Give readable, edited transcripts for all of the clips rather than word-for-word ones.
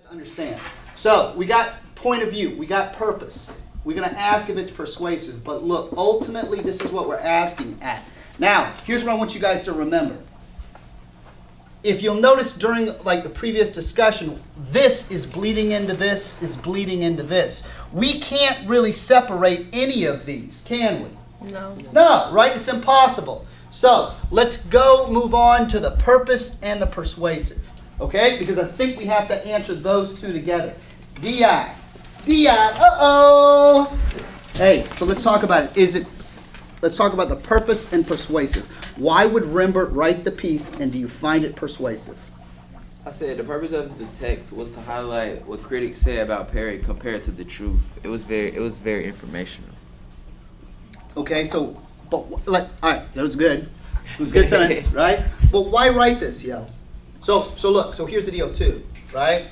to understand. So we got point of view, we got purpose. We're going to ask if it's persuasive, but look, ultimately this is what we're asking at. Now, here's what I want you guys to remember. If you'll notice during the previous discussion, this is bleeding into this, is bleeding into this. We can't really separate any of these, can we? No. No, right? It's impossible. So let's go move on to the purpose and the persuasive. Okay? Because I think we have to answer those two together. DI. Uh-oh. Hey, so let's talk about it. Let's talk about the purpose and persuasive. Why would Rembert write the piece, and do you find it persuasive? I said the purpose of the text was to highlight what critics say about Perry compared to the truth. It was very informational. Okay, so, all right, that was good. It was a good sentence, right? But why write this, yo? So look, so here's the deal too, right?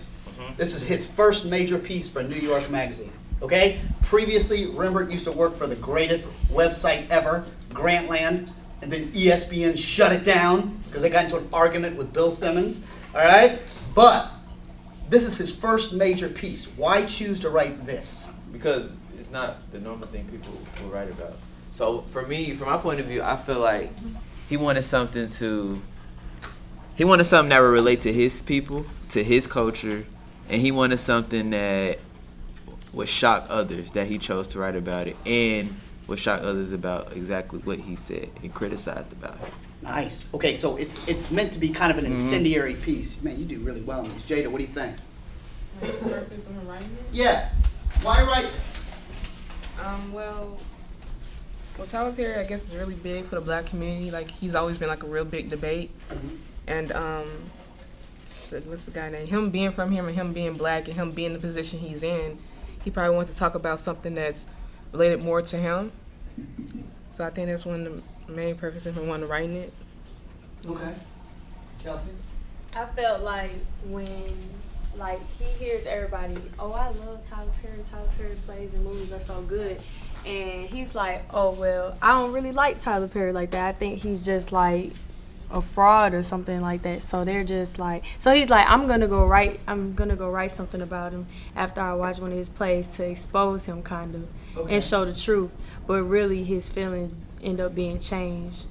This is his first major piece for New York Magazine, okay? Previously, Rembert used to work for the greatest website ever, Grantland, and then ESPN shut it down because they got into an argument with Bill Simmons, all right? But this is his first major piece. Why choose to write this? Because it's not the normal thing people will write about. So for me, from my point of view, I feel like he wanted something that would relate to his people, to his culture, and he wanted something that would shock others, that he chose to write about it, and would shock others about exactly what he said and criticized about it. Nice. Okay, so it's meant to be kind of an incendiary piece. Man, you do really well in this. Jada, what do you think? Purpose of writing it? Yeah. Why write this? Well, Tyler Perry, I guess, is really big for the black community. Like, he's always been like a real big debate. And what's the guy name? Him being from here and him being black and him being the position he's in, he probably wants to talk about something that's related more to him. So I think that's one of the main purposes of him wanting to write it. Okay. Kelsey? I felt like when he hears everybody, oh, I love Tyler Perry plays and movies are so good. And he's like, oh, well, I don't really like Tyler Perry like that. I think he's just like a fraud or something like that. So they're just like, so he's like, I'm gonna go write something about him after I watch one of his plays to expose him kind of and show the truth. But really his feelings end up being changed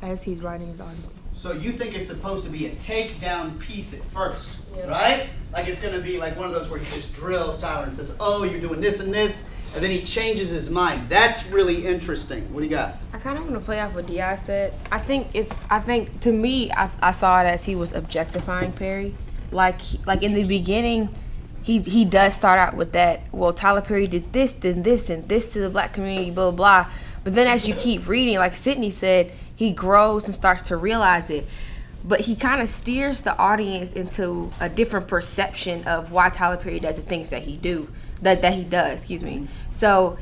as he's writing his article. So you think it's supposed to be a takedown piece at first, right? Like it's gonna be like one of those where he just drills Tyler and says, oh, you're doing this and this, and then he changes his mind. That's really interesting. What do you got? I kind of want to play off what Di said. I think to me, I saw it as he was objectifying Perry. Like in the beginning, he does start out with that, well, Tyler Perry did this, then this, and this to the black community, blah, blah, blah. But then as you keep reading, like Sydney said, he grows and starts to realize it. But he kind of steers the audience into a different perception of why Tyler Perry does the things that he does. So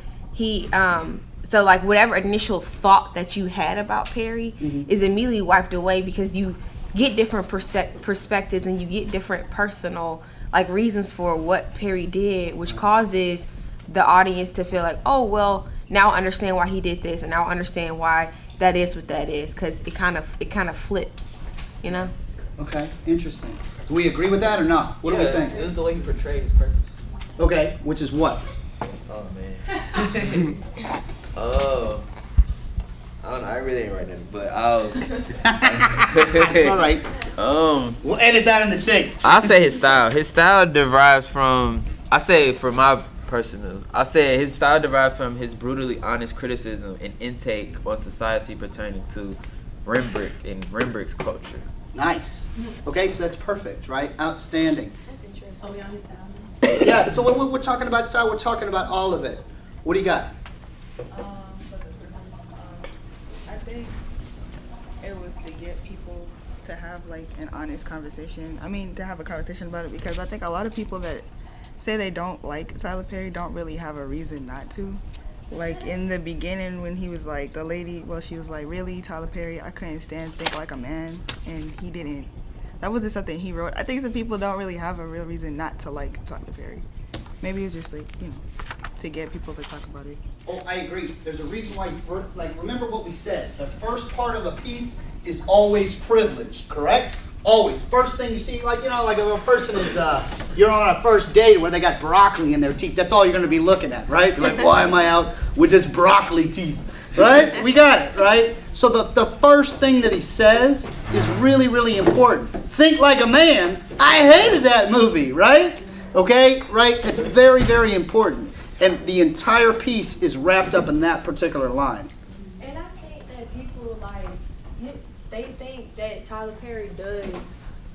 so like whatever initial thought that you had about Perry is immediately wiped away because you get different perspectives and you get different personal like reasons for what Perry did, which causes the audience to feel like, oh, well, now I understand why he did this, and now I understand why that is what that is, because it kind of flips, you know? Okay, interesting. Do we agree with that or not? What do we think? It was the way he portrayed his purpose. Okay, which is what? Oh, man. I don't know. I really ain't writing it, but I'll. It's all right. We'll edit that in the tape. I'll say his style. His style derives from. I say for my personal. I say his style derives from his brutally honest criticism and intake on society pertaining to Rembert and Rembert's culture. Nice. Okay, so that's perfect, right? Outstanding. That's interesting. Oh, we on his style now? Yeah. So when we're talking about style, we're talking about all of it. What do you got? I think it was to get people to have like an honest conversation. I mean, to have a conversation about it, because I think a lot of people that say they don't like Tyler Perry don't really have a reason not to. Like in the beginning when he was like, the lady, well, she was like, really, Tyler Perry, I couldn't stand Think Like a Man, and he didn't. That wasn't something he wrote. I think some people don't really have a real reason not to like Tyler Perry. Maybe it's just like, to get people to talk about it. Oh, I agree. There's a reason why, remember what we said. The first part of a piece is always privileged, correct? Always. First thing you see, like if a person is you're on a first date where they got broccoli in their teeth. That's all you're going to be looking at, right? You're like, why am I out with this broccoli teeth? Right? We got it, right? So the first thing that he says is really, really important. Think Like a Man. I hated that movie, right? Okay? Right? It's very, very important. And the entire piece is wrapped up in that particular line. And I think that people they think that Tyler Perry does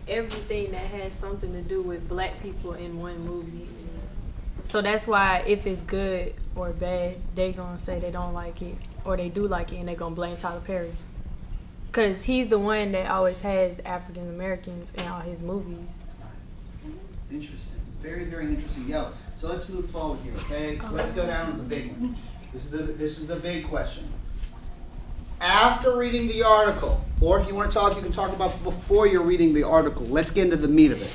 everything that has something to do with black people in one movie. So that's why if it's good or bad, they gonna say they don't like it or they do like it and they gonna blame Tyler Perry. Cause he's the one that always has African Americans in all his movies. Interesting. Very, very interesting. Yo, so let's move forward here, okay? So let's go down to the big one. This is the big question. After reading the article, or if you want to talk, you can talk about before you're reading the article. Let's get into the meat of it.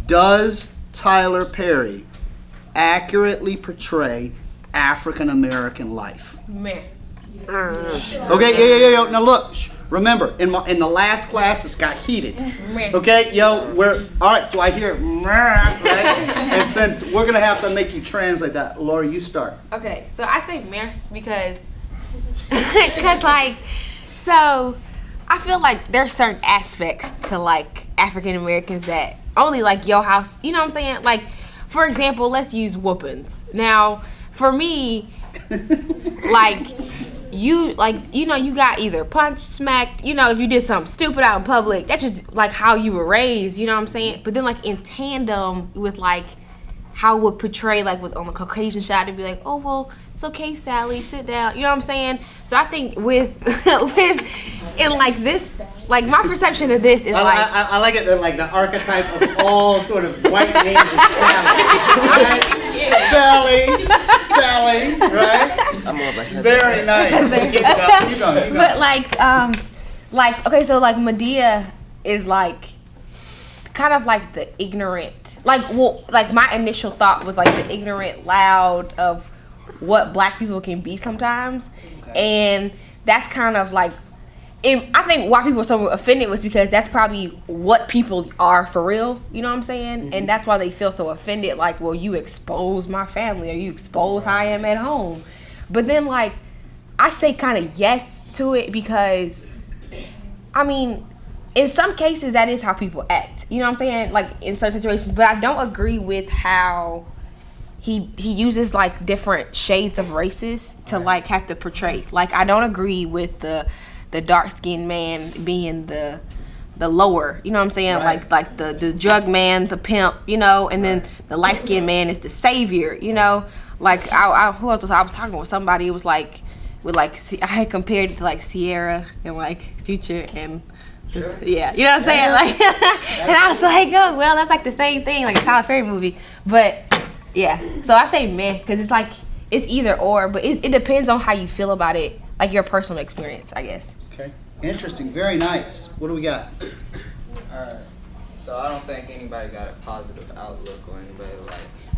Does Tyler Perry accurately portray African American life? Man. Okay, yeah. Now look, remember, in the last class, this got heated. Okay, yo, all right, so I hear, right? And since we're going to have to make you translate that, Laura, you start. Okay, so I say meh because like, so I feel like there's certain aspects to like African Americans that only like your house, you know what I'm saying? Like, for example, let's use whoopings. Now, for me, like, you got either punched, smacked, if you did something stupid out in public, that's just like how you were raised, you know what I'm saying? But then like in tandem with like how it would portray like with on the Caucasian side, to be like, oh well, it's okay, Sally, sit down, you know what I'm saying? So I think with in like this, like my perception of this is I like it that like the archetype of all sort of white names is Sally, right? Sally, right? I'm more of a head. Very nice. Keep going. But like okay, so like Medea is like kind of like the ignorant, like my initial thought was like the ignorant loud of what black people can be sometimes. Okay. And that's kind of like, I think why people were so offended was because that's probably what people are for real, you know what I'm saying? Mm-hmm. And that's why they feel so offended, like, well, you expose my family or you expose how I am at home. But then like I say kind of yes to it because I mean in some cases that is how people act, you know what I'm saying, like in certain situations. But I don't agree with how he uses like different shades of races to like have to portray. Like I don't agree with the dark-skinned man being the lower, you know what I'm saying? Right. Like the drug man, the pimp, and then the light-skinned man is the savior, Like who else was I was talking with somebody? It was like with like I had compared it to like Sierra and like Future and sure. Yeah, you know what I'm saying? Like and I was like, oh well, that's like the same thing, like a Tyler Perry movie. But yeah, so I say meh because it's like it's either or, but it depends on how you feel about it, like your personal experience, I guess. Okay, interesting, very nice. What do we got? Alright, so I don't think anybody got a positive outlook or anybody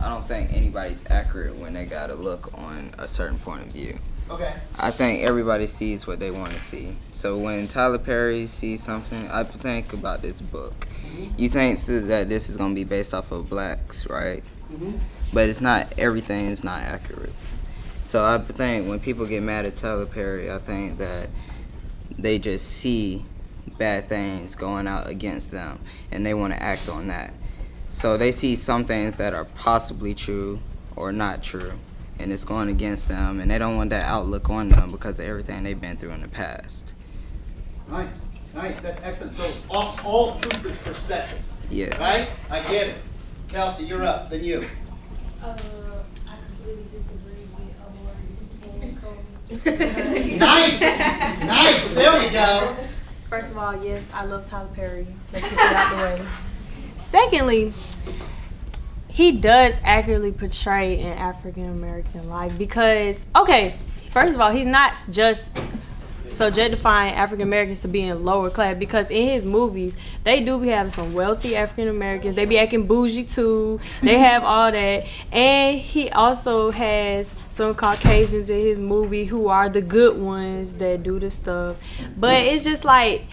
I don't think anybody's accurate when they got a look on a certain point of view. Okay. I think everybody sees what they want to see. So when Tyler Perry sees something, I think about this book. Mm-hmm. You think that this is going to be based off of blacks, right? Mm-hmm. But it's not, everything is not accurate. So I think when people get mad at Tyler Perry, I think that they just see bad things going out against them and they want to act on that. So they see some things that are possibly true or not true, and it's going against them, and they don't want that outlook on them because of everything they've been through in the past. Nice, that's excellent. So all truth is perspective. Yes. Right? I get it. Kelsey, you're up, then you. I completely disagree with Amori and Kobe. Nice, there we go. First of all, yes, I love Tyler Perry. Let's get that out the way. Secondly, he does accurately portray an African American life because, okay, first of all, he's not just subjectifying African Americans to being lower class, because in his movies, they do be having some wealthy African Americans. They be acting bougie too. They have all that. And he also has some Caucasians in his movie who are the good ones that do the stuff. But it's just like,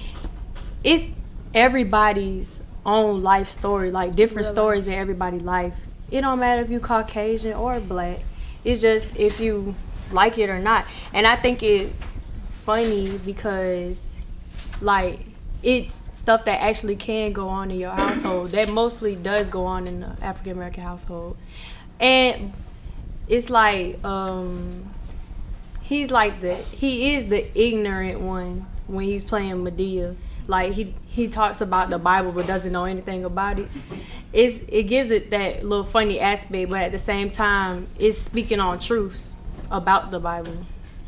it's everybody's own life story, like different Real stories in everybody's life. It don't matter if you Caucasian or black. It's just if you like it or not. And I think it's funny because like it's stuff that actually can go on in your household that mostly does go on in the African American household. And it's like he is the ignorant one when he's playing Medea. Like he talks about the Bible but doesn't know anything about it. It gives it that little funny aspect, but at the same time it's speaking on truths about the Bible.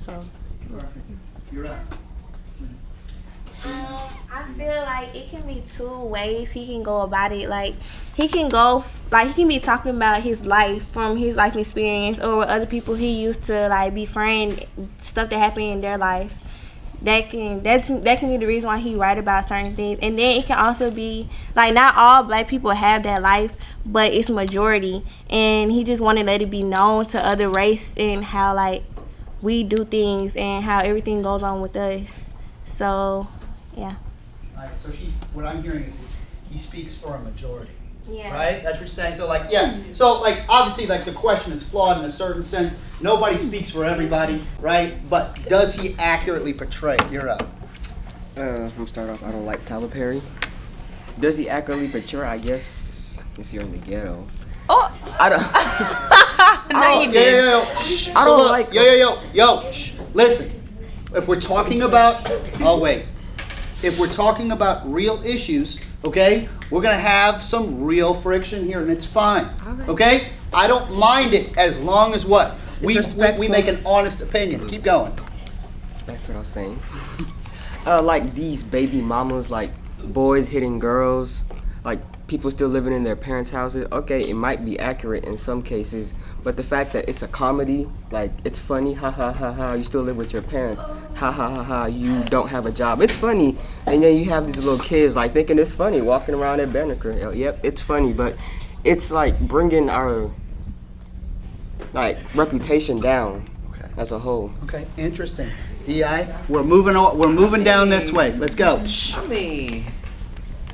So You're right. I feel like it can be two ways he can go about it. Like he can go, like he can be talking about his life from his life experience, or with other people he used to like befriend, stuff that happened in their life. That can be the reason why he write about certain things. And then it can also be like not all black people have that life, but it's majority, and he just want to let it be known to other race and how like we do things and how everything goes on with us. So yeah. Alright, so what I'm hearing is he speaks for a majority. Yeah. Right? That's what you're saying. So like, yeah. So like, obviously, like the question is flawed in a certain sense. Nobody speaks for everybody, right? But does he accurately portray? You're up. I'm gonna start off. I don't like Tyler Perry. Does he accurately portray? I guess if you're in the ghetto. Oh, I don't. no, you did. Yo. Shh. I So don't look, like yo. Shh. Listen. If we're talking about, oh wait. If we're talking about real issues, okay, we're gonna have some real friction here, and it's fine. Okay? I don't mind it as long as what we make an honest opinion. Keep going. That's what I was saying. Like these baby mamas, like boys hitting girls, like people still living in their parents' houses. Okay, it might be accurate in some cases, but the fact that it's a comedy, like it's funny, ha ha ha ha, you still live with your parents, ha ha ha ha, you don't have a job. It's funny, and then you have these little kids like thinking it's funny, walking around at Banneker. Yep, it's funny, but it's like bringing our like reputation down as a whole. Okay, interesting. Di, we're moving down this way. Let's go. Shh. I mean,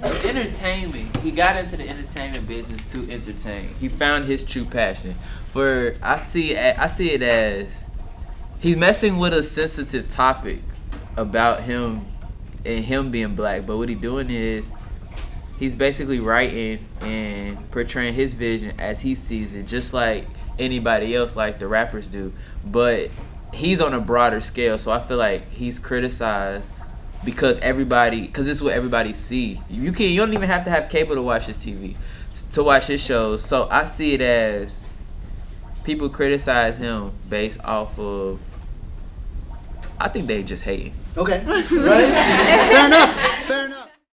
entertainment. He got into the entertainment business to entertain. He found his true passion. I see it as he's messing with a sensitive topic about him and him being black. But what he's doing is he's basically writing and portraying his vision as he sees it, just like anybody else, like the rappers do. But he's on a broader scale, so I feel like he's criticized because this is what everybody see. You don't even have to have cable to watch his TV, to watch his shows. So I see it as people criticize him based off of, I think they just hating. Okay. Right? Fair enough.